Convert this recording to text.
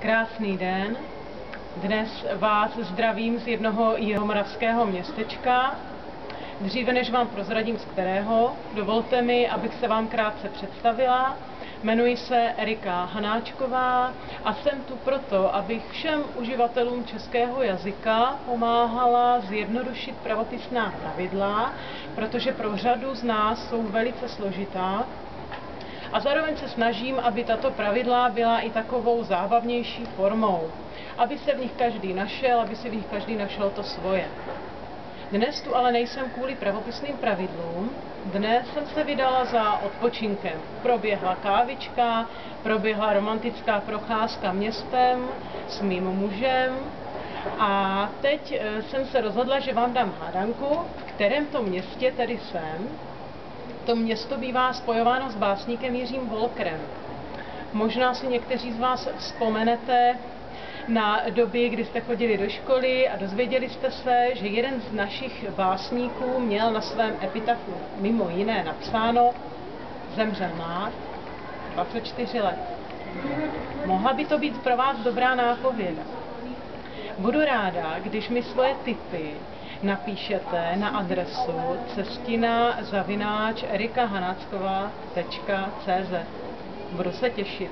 Krásný den. Dnes vás zdravím z jednoho jihomoravského městečka. Dříve než vám prozradím z kterého, dovolte mi, abych se vám krátce představila. Jmenuji se Erika Hanáčková a jsem tu proto, abych všem uživatelům českého jazyka pomáhala zjednodušit pravopisná pravidla, protože pro řadu z nás jsou velice složitá. A zároveň se snažím, aby tato pravidla byla i takovou zábavnější formou, aby se v nich každý našel, aby si v nich každý našel to svoje. Dnes tu ale nejsem kvůli pravopisným pravidlům, dnes jsem se vydala za odpočinkem. Proběhla kávička, proběhla romantická procházka městem s mým mužem a teď jsem se rozhodla, že vám dám hádanku, v kterém to městě tedy jsem. To město bývá spojováno s básníkem Jiřím Wolkerem. Možná si někteří z vás vzpomenete na doby, kdy jste chodili do školy a dozvěděli jste se, že jeden z našich básníků měl na svém epitafu mimo jiné napsáno: zemřel mlád, 24 let. Mohla by to být pro vás dobrá nápověda. Budu ráda, když mi svoje tipy napíšete na adresu cestina@erikahanáčková.cz. Budu se těšit.